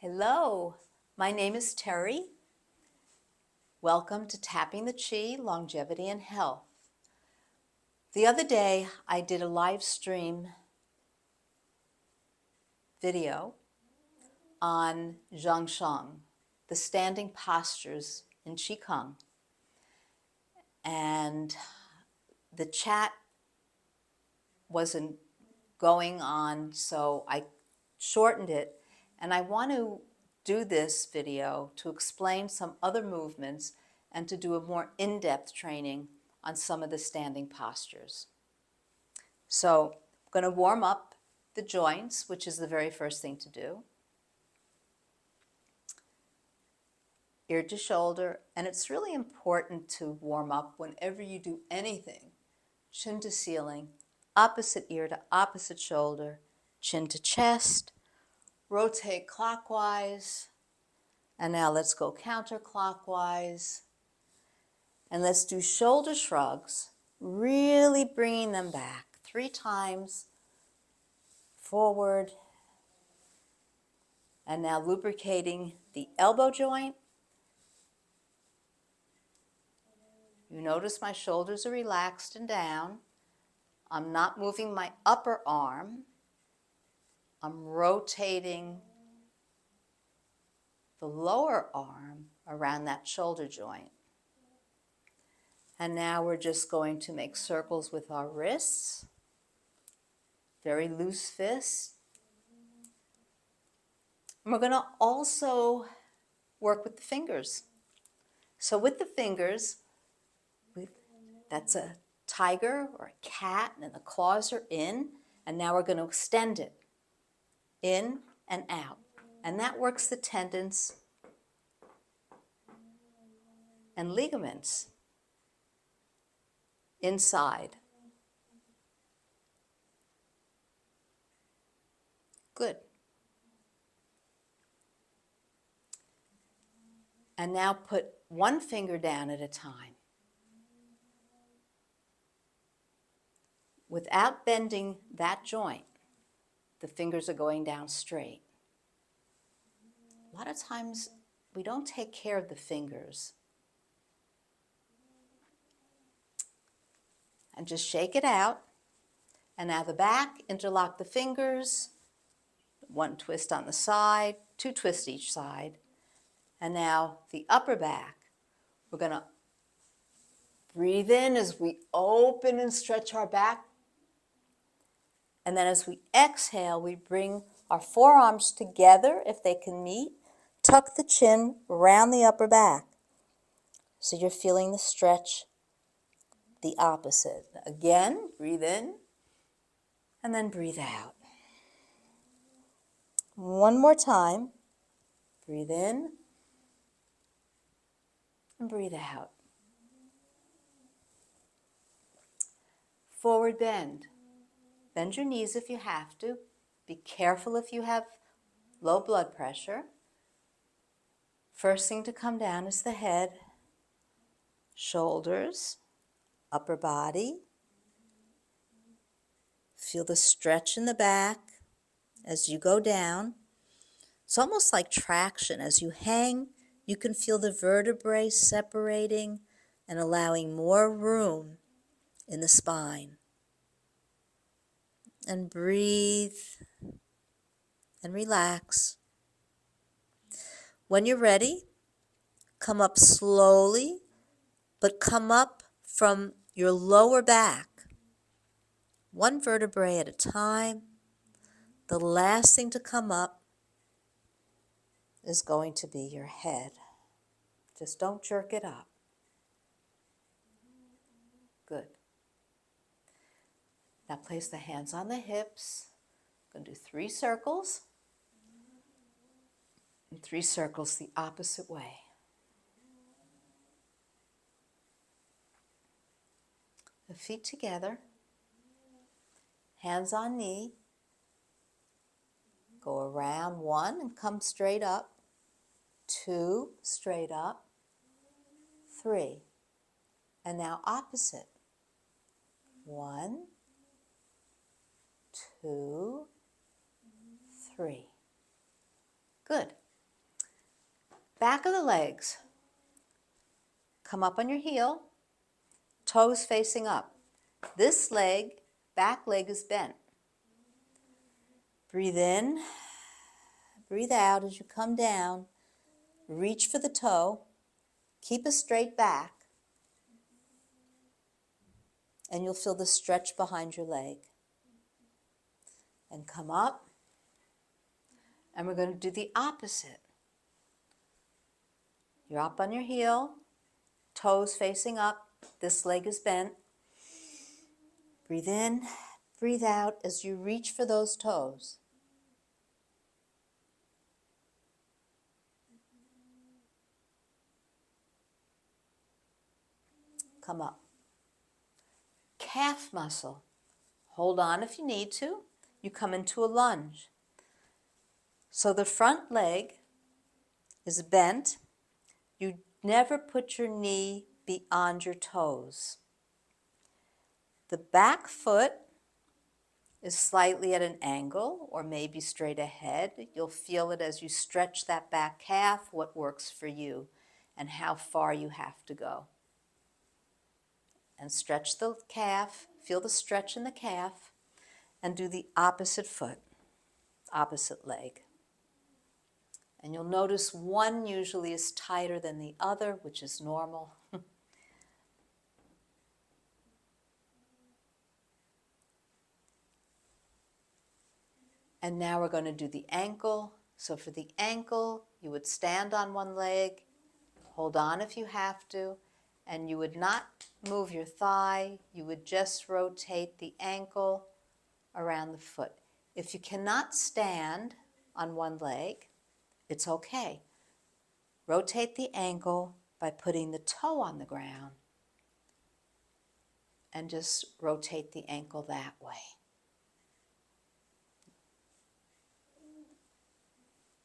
Hello, my name is Terry. Welcome to Tapping the Chi, Longevity and Health. The other day, I did a live stream video on Zhan Zhuang, the standing postures in Qigong. And the chat wasn't going on, so I shortened it. And I want to do this video to explain some other movements and to do a more in-depth training on some of the standing postures. So I'm going to warm up the joints, which is the very first thing to do. Ear to shoulder, and it's really important to warm up whenever you do anything. Chin to ceiling, opposite ear to opposite shoulder, chin to chest, rotate clockwise, and now let's go counterclockwise. And let's do shoulder shrugs, really bringing them back 3 times, forward, and now lubricating the elbow joint. You notice my shoulders are relaxed and down. I'm not moving my upper arm. I'm rotating the lower arm around that shoulder joint. And now we're just going to make circles with our wrists. Very loose fists. And we're going to also work with the fingers. So with the fingers, that's a tiger or a cat, and the claws are in. And now we're going to extend it in and out. And that works the tendons and ligaments inside. Good. And now put one finger down at a time. Without bending that joint, the fingers are going down straight. A lot of times we don't take care of the fingers. And just shake it out. And now the back, interlock the fingers. 1 twist on the side, 2 twists each side. And now the upper back. We're going to breathe in as we open and stretch our back. And then as we exhale, we bring our forearms together if they can meet. Tuck the chin around the upper back. So you're feeling the stretch, the opposite. Again, breathe in and then breathe out. One more time. Breathe in and breathe out. Forward bend. Bend your knees if you have to. Be careful if you have low blood pressure. First thing to come down is the head, shoulders, upper body. Feel the stretch in the back as you go down. It's almost like traction. As you hang, you can feel the vertebrae separating and allowing more room in the spine. And breathe and relax. When you're ready, come up slowly, but come up from your lower back, 1 vertebrae at a time. The last thing to come up is going to be your head. Just don't jerk it up. Good. Now place the hands on the hips. I'm going to do 3 circles. And 3 circles the opposite way. The feet together. Hands on knee. Go around 1 and come straight up. 2, straight up. 3. And now opposite. 1, 2, 3. Good. Back of the legs. Come up on your heel, toes facing up. This leg, back leg is bent. Breathe in, breathe out as you come down. Reach for the toe, keep a straight back, and you'll feel the stretch behind your leg. And come up, and we're going to do the opposite. You're up on your heel, toes facing up, this leg is bent. Breathe in, breathe out as you reach for those toes. Come up. Calf muscle. Hold on if you need to. You come into a lunge. So the front leg is bent. You never put your knee beyond your toes. The back foot is slightly at an angle or maybe straight ahead. You'll feel it as you stretch that back calf, what works for you and how far you have to go. And stretch the calf, feel the stretch in the calf, and do the opposite foot, opposite leg. And you'll notice one usually is tighter than the other, which is normal. And now we're going to do the ankle. So for the ankle, you would stand on one leg, hold on if you have to, and you would not move your thigh. You would just rotate the ankle around the foot. If you cannot stand on one leg, it's okay. Rotate the ankle by putting the toe on the ground and just rotate the ankle that way.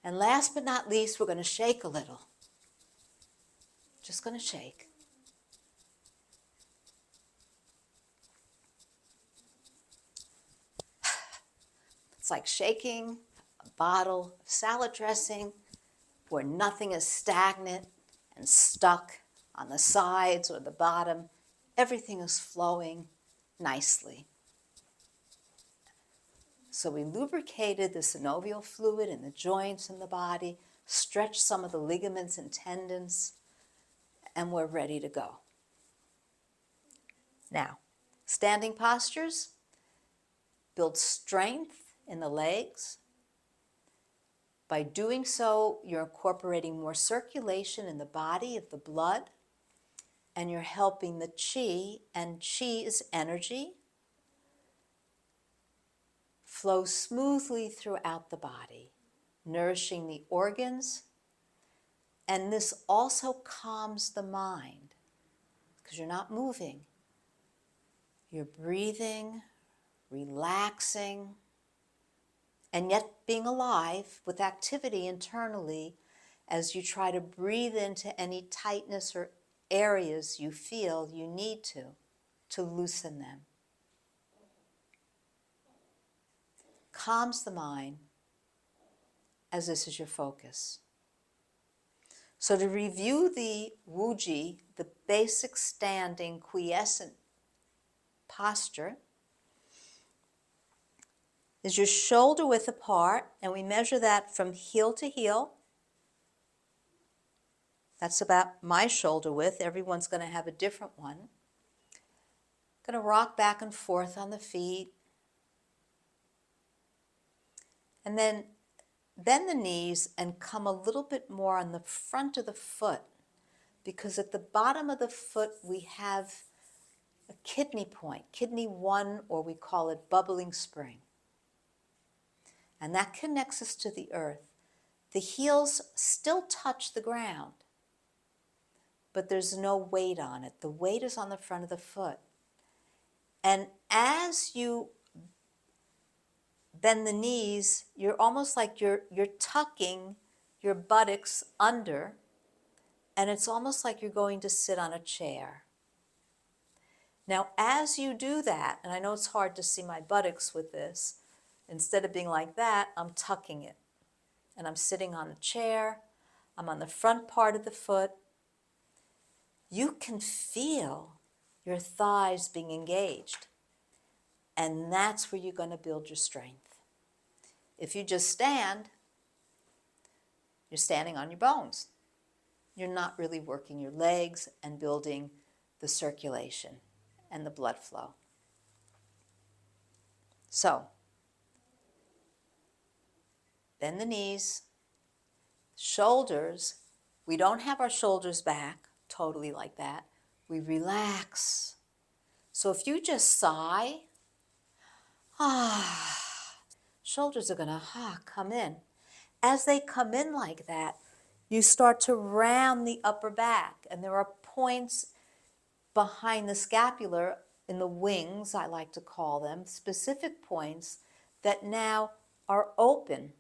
And last but not least, we're going to shake a little. Just going to shake. It's like shaking a bottle of salad dressing where nothing is stagnant and stuck on the sides or the bottom. Everything is flowing nicely. So we lubricated the synovial fluid in the joints in the body, stretched some of the ligaments and tendons, and we're ready to go. Now, standing postures build strength in the legs. By doing so, you're incorporating more circulation in the body of the blood, and you're helping the qi, and qi is energy, flow smoothly throughout the body, nourishing the organs. And this also calms the mind because you're not moving. You're breathing, relaxing, and yet being alive with activity internally as you try to breathe into any tightness or areas you feel you need to loosen them. Calms the mind as this is your focus. So to review the Wuji, the basic standing quiescent posture, is your shoulder width apart, and we measure that from heel to heel. That's about my shoulder width. Everyone's going to have a different one. Going to rock back and forth on the feet. And then bend the knees and come a little bit more on the front of the foot, because at the bottom of the foot we have a kidney point, kidney 1, or we call it bubbling spring. And that connects us to the earth. The heels still touch the ground, but there's no weight on it. The weight is on the front of the foot. And as you bend the knees, you're almost like you're tucking your buttocks under, and it's almost like you're going to sit on a chair. Now, as you do that, and I know it's hard to see my buttocks with this, instead of being like that, I'm tucking it. And I'm sitting on a chair. I'm on the front part of the foot. You can feel your thighs being engaged. And that's where you're going to build your strength. If you just stand, you're standing on your bones. You're not really working your legs and building the circulation and the blood flow. So, bend the knees, shoulders. We don't have our shoulders back totally like that. We relax. So if you just sigh, shoulders are going to come in. As they come in like that, you start to round the upper back, and there are points behind the scapular in the wings, I like to call them, specific points that now are open.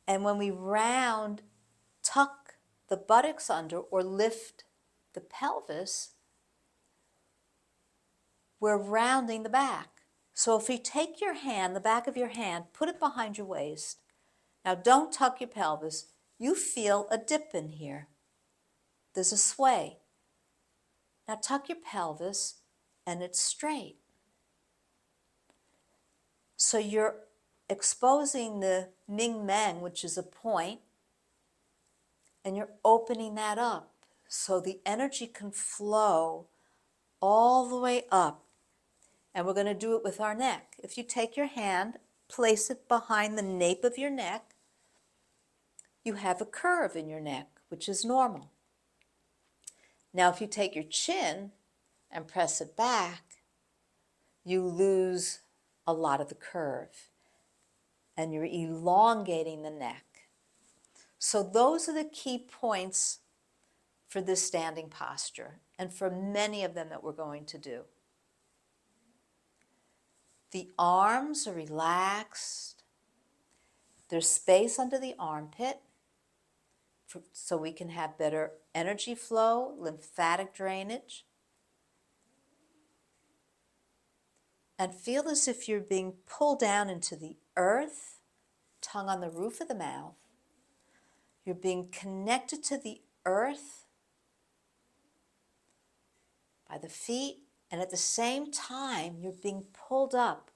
And when we round, tuck the buttocks under or lift the pelvis, we're rounding the back. So if you take your hand, the back of your hand, put it behind your waist. Now don't tuck your pelvis. You feel a dip in here. There's a sway. Now tuck your pelvis and it's straight. So you're exposing the Ming Men, which is a point, and you're opening that up so the energy can flow all the way up. And we're going to do it with our neck. If you take your hand, place it behind the nape of your neck, you have a curve in your neck, which is normal. Now, if you take your chin and press it back, you lose a lot of the curve, and you're elongating the neck. So those are the key points for this standing posture, and for many of them that we're going to do. The arms are relaxed. There's space under the armpit so we can have better energy flow, lymphatic drainage. And feel as if you're being pulled down into the earth, tongue on the roof of the mouth. You're being connected to the earth by the feet, and at the same time, you're being pulled up.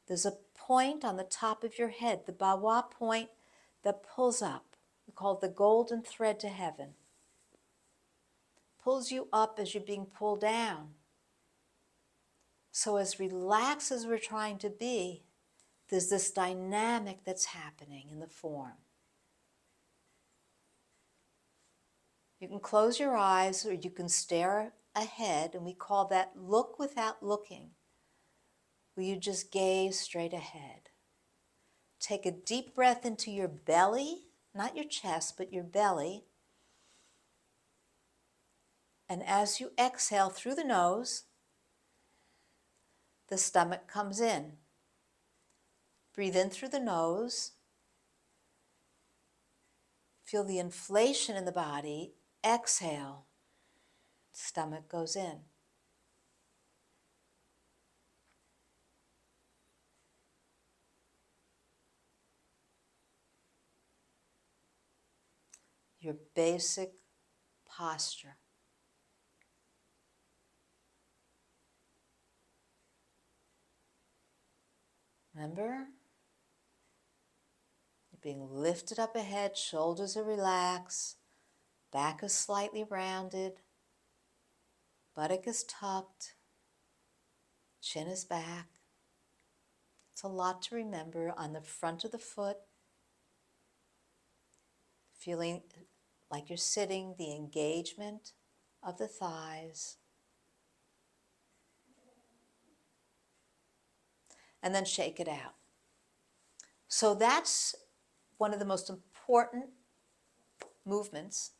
There's a point on the top of your head, the Bawa point, that pulls up. We call it the golden thread to heaven. Pulls you up as you're being pulled down. So as relaxed as we're trying to be, there's this dynamic that's happening in the form. You can close your eyes or you can stare ahead, and we call that look without looking, where you just gaze straight ahead. Take a deep breath into your belly, not your chest, but your belly. And as you exhale through the nose, the stomach comes in. Breathe in through the nose. Feel the inflation in the body. Exhale. Stomach goes in. Your basic posture. Remember? You're being lifted up ahead, shoulders are relaxed, back is slightly rounded, buttock is tucked, chin is back. It's a lot to remember on the front of the foot, feeling like you're sitting, the engagement of the thighs. And then shake it out. So that's one of the most important movements.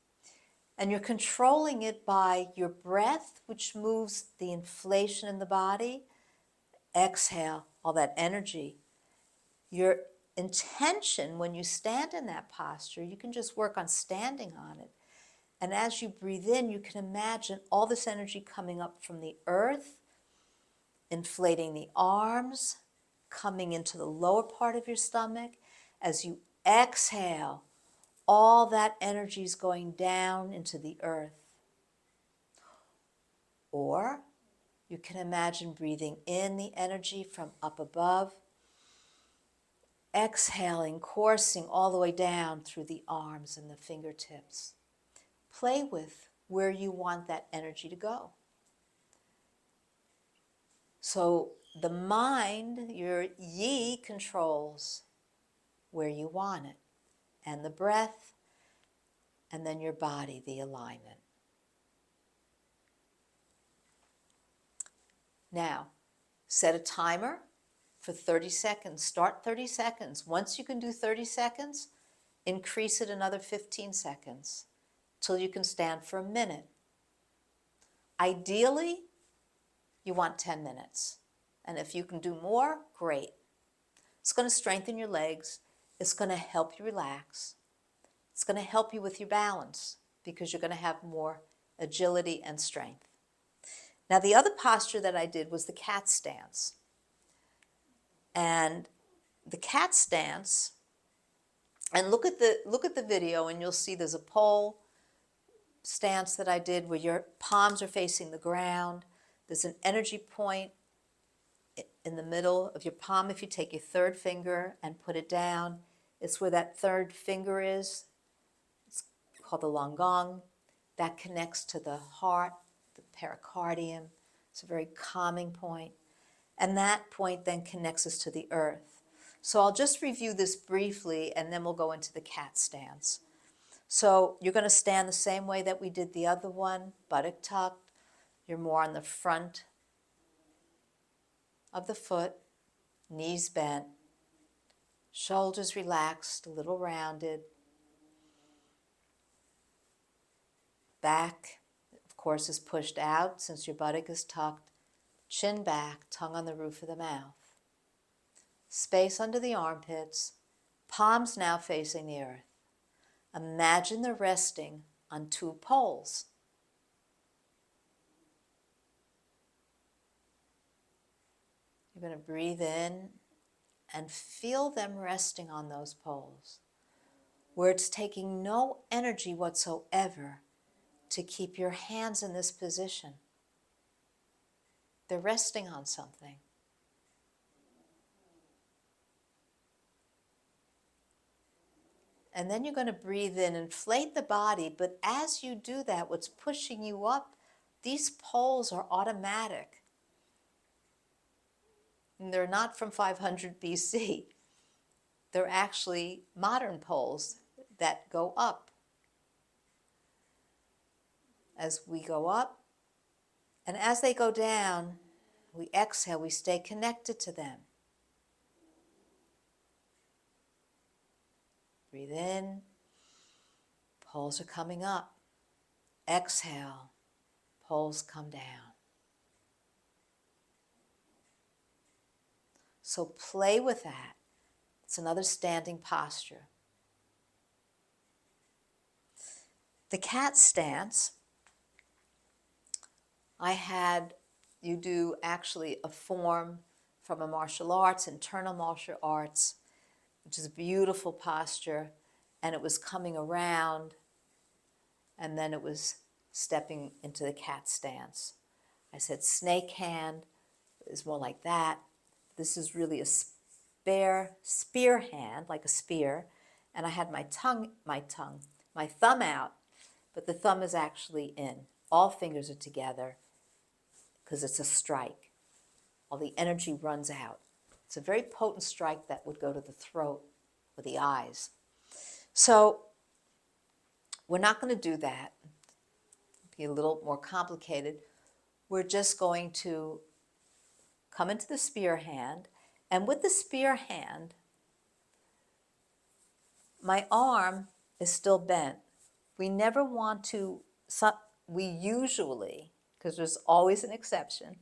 And you're controlling it by your breath, which moves the inflation in the body. Exhale, all that energy. Your intention when you stand in that posture, you can just work on standing on it. And as you breathe in, you can imagine all this energy coming up from the earth, inflating the arms, coming into the lower part of your stomach. As you Exhale. All that energy is going down into the earth. Or you can imagine breathing in the energy from up above, exhaling, coursing all the way down through the arms and the fingertips. Play with where you want that energy to go. So the mind, your yi, controls where you want it, and the breath, and then your body, the alignment. Now, set a timer for 30 seconds. Start 30 seconds. Once you can do 30 seconds, increase it another 15 seconds till you can stand for a minute. Ideally, you want 10 minutes. And if you can do more, great. It's going to strengthen your legs. It's going to help you relax. It's going to help you with your balance because you're going to have more agility and strength. Now, the other posture that I did was the cat stance. And the cat stance, and look at the video and you'll see there's a pole stance that I did where your palms are facing the ground. There's an energy point in the middle of your palm. If you take your third finger and put it down, it's where that third finger is. It's called the longgong. That connects to the heart, the pericardium. It's a very calming point. And that point then connects us to the earth. So I'll just review this briefly and then we'll go into the cat stance. So you're going to stand the same way that we did the other one, buttock tucked. You're more on the front of the foot, knees bent, shoulders relaxed, a little rounded. Back, of course, is pushed out since your buttock is tucked. Chin back, tongue on the roof of the mouth. Space under the armpits, palms now facing the earth. Imagine they're resting on two poles. You're going to breathe in and feel them resting on those poles, where it's taking no energy whatsoever to keep your hands in this position. They're resting on something. And then you're going to breathe in, inflate the body, but as you do that, what's pushing you up, these poles are automatic. And they're not from 500 BC. They're actually modern poles that go up. As we go up, and as they go down, we exhale, we stay connected to them. Breathe in, poles are coming up. Exhale, poles come down. So play with that. It's another standing posture. The cat stance, I had you do actually a form from a martial arts, internal martial arts, which is a beautiful posture, and it was coming around, and then it was stepping into the cat stance. I said snake hand is more like that. This is really a spear hand, like a spear, and I had my thumb out, but the thumb is actually in. All fingers are together because it's a strike. All the energy runs out. It's a very potent strike that would go to the throat or the eyes. So we're not going to do that. It'll be a little more complicated. We're just going to come into the spear hand, and with the spear hand, my arm is still bent. We never want to, we usually, because there's always an exception,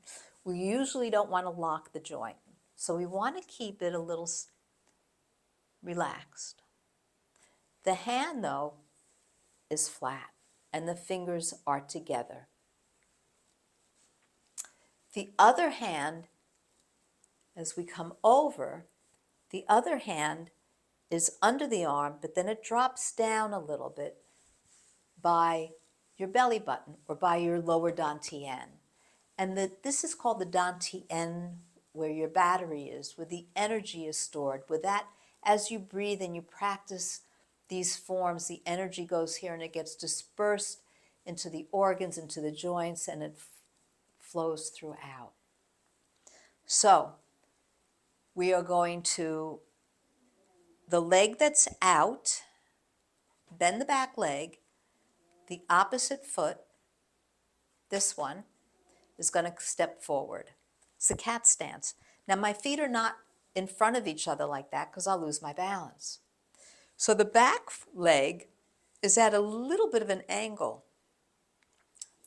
we usually don't want to lock the joint. So we want to keep it a little relaxed. The hand, though, is flat, and the fingers are together. The other hand, as we come over, the other hand is under the arm, but then it drops down a little bit by your belly button or by your lower dantian. And this is called the dantian, where your battery is, where the energy is stored. With that, as you breathe and you practice these forms, the energy goes here and it gets dispersed into the organs, into the joints, and it flows throughout. So we are going to, the leg that's out, bend the back leg, the opposite foot, this one, is going to step forward. It's a cat stance. Now my feet are not in front of each other like that because I'll lose my balance. So the back leg is at a little bit of an angle.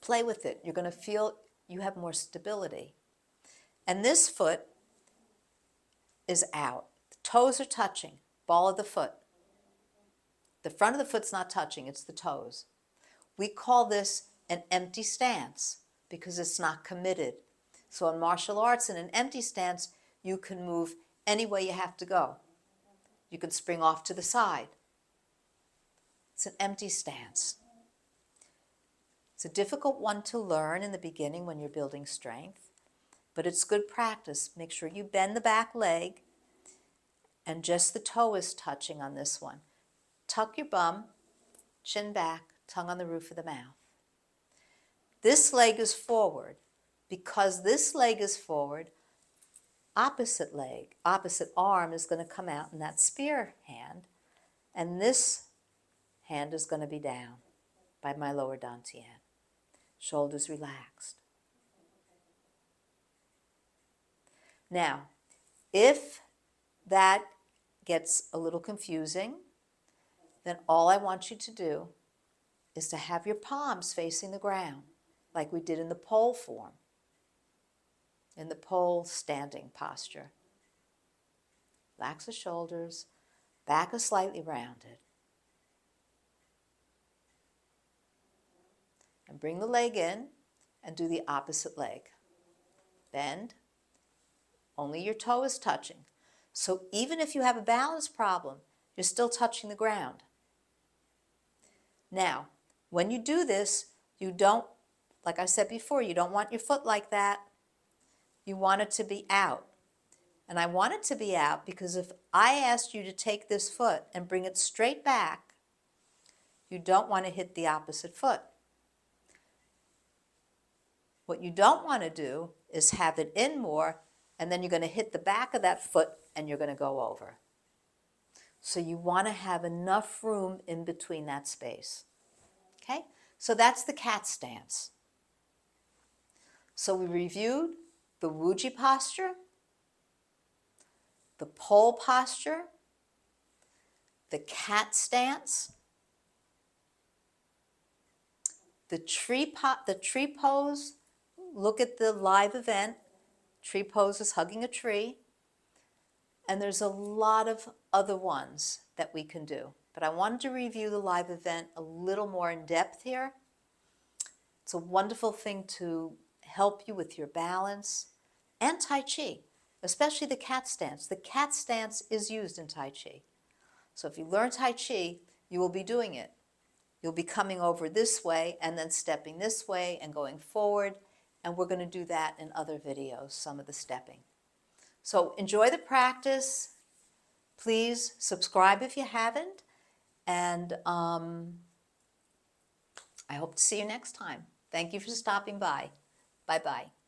Play with it. You're going to feel you have more stability. And this foot is out. The toes are touching, ball of the foot. The front of the foot's not touching, it's the toes. We call this an empty stance because it's not committed. So in martial arts, in an empty stance, you can move any way you have to go. You can spring off to the side. It's an empty stance. It's a difficult one to learn in the beginning when you're building strength, but it's good practice. Make sure you bend the back leg and just the toe is touching on this one. Tuck your bum, chin back, tongue on the roof of the mouth. This leg is forward. Because this leg is forward, opposite leg, opposite arm is going to come out in that spear hand, and this hand is going to be down by my lower dantian. Shoulders relaxed. Now, if that gets a little confusing, then all I want you to do is to have your palms facing the ground, like we did in the pole form, in the pole standing posture. Relax the shoulders, back is slightly rounded. And bring the leg in and do the opposite leg. Bend, only your toe is touching. So even if you have a balance problem, you're still touching the ground. Now, when you do this, you don't, like I said before, you don't want your foot like that. You want it to be out. And I want it to be out because if I asked you to take this foot and bring it straight back, you don't want to hit the opposite foot. What you don't want to do is have it in more, and then you're going to hit the back of that foot and you're going to go over. So you want to have enough room in between that space. Okay? So that's the cat stance. So we reviewed the Wuji posture, the pole posture, the cat stance, the tree pose. Look at the live event. Tree pose is hugging a tree. And there's a lot of other ones that we can do. But I wanted to review the live event a little more in depth here. It's a wonderful thing to help you with your balance and Tai Chi, especially the cat stance. The cat stance is used in Tai Chi. So if you learn Tai Chi, you will be doing it. You'll be coming over this way and then stepping this way and going forward. And we're going to do that in other videos, some of the stepping. So enjoy the practice. Please subscribe if you haven't. And I hope to see you next time. Thank you for stopping by. Bye-bye.